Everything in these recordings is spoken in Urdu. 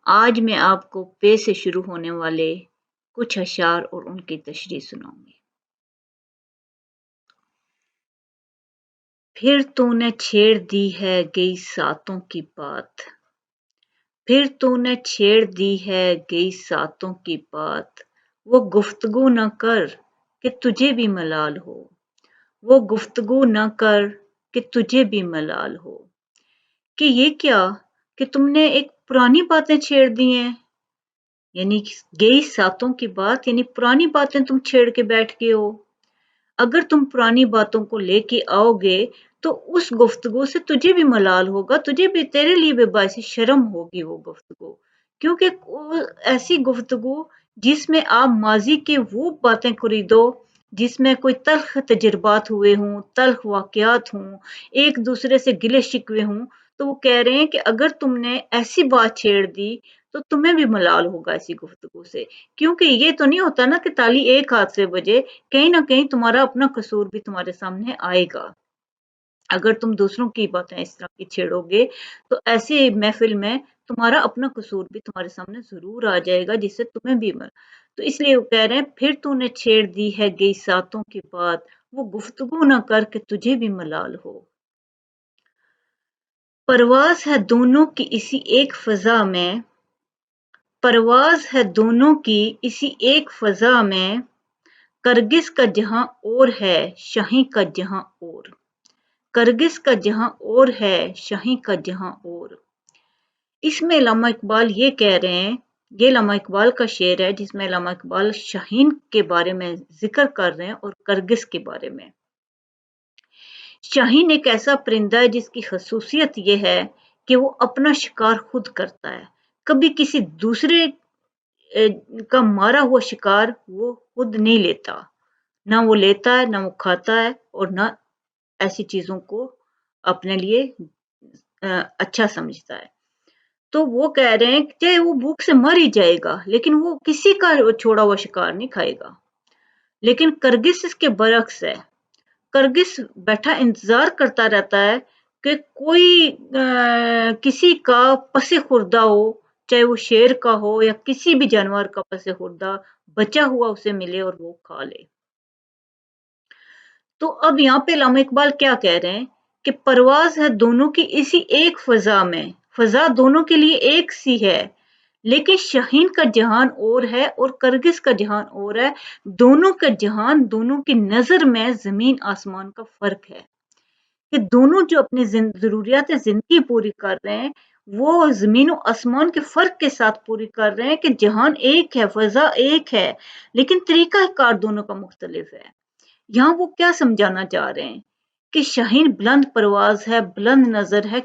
آج میں آپ کو پے سے شروع ہونے والے کچھ اشعار اور ان کی تشریح سناؤں گی۔ پھر تو نے چھیڑ دی ہے گئی ساتوں کی بات، پھر تو نے چھیڑ دی ہے گئی ساتوں کی بات، وہ گفتگو نہ کر کہ تجھے بھی ملال ہو، وہ گفتگو نہ کر کہ تجھے بھی ملال ہو، کہ یہ کیا کہ تم نے ایک پرانی باتیں چھیڑ دی ہیں، یعنی گئی ساتوں کی بات یعنی پرانی باتیں تم چھیڑ کے بیٹھ گئے ہو۔ اگر تم پرانی باتوں کو لے کے آؤ گے تو اس گفتگو سے تجھے بھی ملال ہوگا، تجھے بھی، تیرے لیے بھی باعث شرم ہوگی وہ گفتگو، کیونکہ ایسی گفتگو جس میں آپ ماضی کے وہ باتیں خریدو جس میں کوئی تلخ تجربات ہوئے ہوں، تلخ واقعات ہوں، ایک دوسرے سے گلے شکوے ہوں، تو وہ کہہ رہے ہیں کہ اگر تم نے ایسی بات چھیڑ دی تو تمہیں بھی ملال ہوگا ایسی گفتگو سے، کیونکہ یہ تو نہیں ہوتا نا کہ تالی ایک ہاتھ سے بجے، کہیں نہ کہیں تمہارا اپنا قصور بھی تمہارے سامنے آئے گا۔ اگر تم دوسروں کی باتیں اس طرح کی چھیڑو گے تو ایسی محفل میں تمہارا اپنا قصور بھی تمہارے سامنے ضرور آ جائے گا جس سے تمہیں بھی تو اس لیے وہ کہہ رہے ہیں پھر تو نے چھیڑ دی ہے گئی ساتوں کی بات، وہ گفتگو نہ کر کے تجھے بھی ملال ہو۔ پرواز ہے دونوں کی اسی ایک فضا میں، پرواز ہے دونوں کی اسی ایک فضا میں، کرگس کا جہاں اور ہے شہیں کا جہاں اور، کرگس کا جہاں اور ہے شہیں کا جہاں اور۔ اس میں علامہ اقبال یہ کہہ رہے ہیں، یہ علامہ اقبال کا شعر ہے جس میں علامہ اقبال شاہین کے بارے میں ذکر کر رہے ہیں اور کرگس کے بارے میں۔ شاہین ایک ایسا پرندہ ہے جس کی خصوصیت یہ ہے کہ وہ اپنا شکار خود کرتا ہے، کبھی کسی دوسرے کا مارا ہوا شکار وہ خود نہیں لیتا، نہ وہ لیتا ہے، نہ وہ کھاتا ہے، اور نہ ایسی چیزوں کو اپنے لیے اچھا سمجھتا ہے۔ تو وہ کہہ رہے ہیں کہ چاہے وہ بھوک سے مر ہی جائے گا لیکن وہ کسی کا چھوڑا ہوا شکار نہیں کھائے گا۔ لیکن کرگس اس کے برعکس ہے، کرگس بیٹھا انتظار کرتا رہتا ہے کہ کوئی کسی کا پس خوردہ ہو، چاہے وہ شیر کا ہو یا کسی بھی جانور کا پس خوردہ بچا ہوا اسے ملے اور وہ کھا لے۔ تو اب یہاں پہ علامہ اقبال کیا کہہ رہے ہیں کہ پرواز ہے دونوں کی اسی ایک فضا میں، فضا دونوں کے لیے ایک سی ہے، لیکن شاہین کا جہان اور ہے اور کرگس کا جہان اور ہے، دونوں کا جہان، دونوں کی نظر میں زمین آسمان کا فرق ہے، کہ دونوں جو اپنی ضروریات زندگی پوری کر رہے ہیں وہ زمین و آسمان کے فرق کے ساتھ پوری کر رہے ہیں، کہ جہان ایک ہے، فضا ایک ہے، لیکن طریقہ کار دونوں کا مختلف ہے۔ یہاں وہ کیا سمجھانا چاہ رہے ہیں کہ شاہین بلند پرواز ہے، بلند نظر ہے،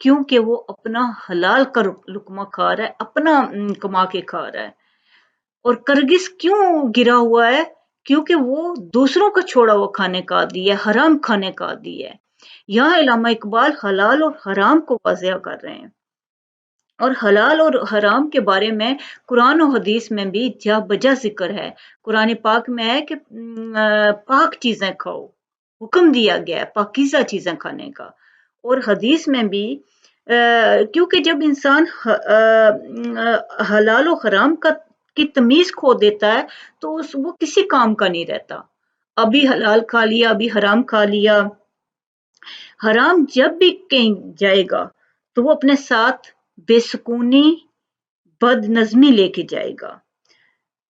کیونکہ وہ اپنا حلال کا لقمہ کھا رہا ہے، اپنا کما کے کھا رہا ہے، اور کرگس کیوں گرا ہوا ہے؟ کیونکہ وہ دوسروں کا چھوڑا ہوا کھانے کا عادی ہے، حرام کھانے کا عادی ہے۔ یہاں علامہ اقبال حلال اور حرام کو واضح کر رہے ہیں، اور حلال اور حرام کے بارے میں قرآن و حدیث میں بھی جا بجا ذکر ہے۔ قرآن پاک میں ہے کہ پاک چیزیں کھاؤ، حکم دیا گیا ہے پاکیزہ چیزیں کھانے کا، اور حدیث میں بھی کیونکہ جب انسان حلال و حرام کی تمیز کھو دیتا ہے تو وہ کسی کام کا نہیں رہتا، ابھی حلال کھا لیا، ابھی حرام کھا لیا۔ حرام جب بھی کہیں جائے گا تو وہ اپنے ساتھ بے سکونی، بد نظمی لے کے جائے گا۔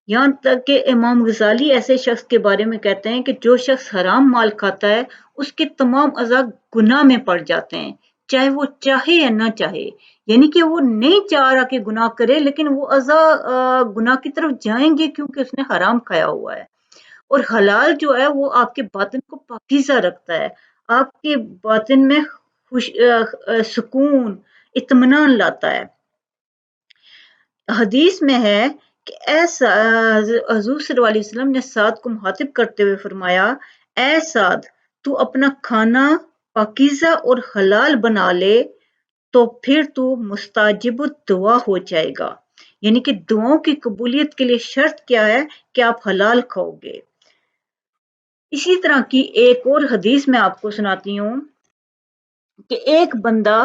یہاں تک کہ امام غزالی ایسے شخص کے بارے میں کہتے ہیں کہ جو شخص حرام مال کھاتا ہے اس کے تمام اعضاء گناہ میں پڑ جاتے ہیں، چاہے وہ چاہے یا نہ چاہے، یعنی کہ وہ نہیں چاہ رہا کہ گناہ کرے لیکن وہ اعضاء گناہ کی طرف جائیں گے کیونکہ اس نے حرام کھایا ہوا ہے۔ اور حلال جو ہے وہ آپ کے باطن کو پاکیزہ رکھتا ہے، آپ کے باطن میں سکون، اطمینان لاتا ہے۔ حدیث میں ہے کہ حضور صلی اللہ علیہ وسلم نے سعد کو مخاطب کرتے ہوئے فرمایا، اے سعد، تو اپنا کھانا پاکیزہ اور حلال بنا لے تو پھر تو مستجاب الدعا ہو جائے گا، یعنی کہ دعاؤں کی قبولیت کے لیے شرط کیا ہے کہ آپ حلال کھاؤ گے۔ اسی طرح کی ایک اور حدیث میں آپ کو سناتی ہوں کہ ایک بندہ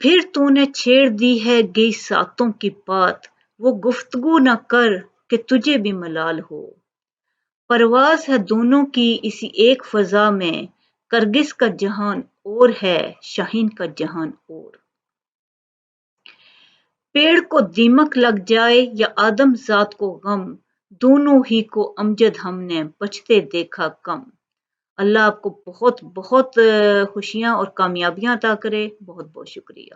پھر تو نے چھیڑ دی ہے گئی ساتوں کی بات، وہ گفتگو نہ کر کہ تجھے بھی ملال ہو۔ پرواز ہے دونوں کی اسی ایک فضا میں، کرگس کا جہان اور ہے شاہین کا جہان اور۔ پیڑ کو دیمک لگ جائے یا آدم ذات کو غم، دونوں ہی کو امجد ہم نے بچتے دیکھا کم۔ اللہ آپ کو بہت بہت خوشیاں اور کامیابیاں عطا کرے۔ بہت بہت شکریہ۔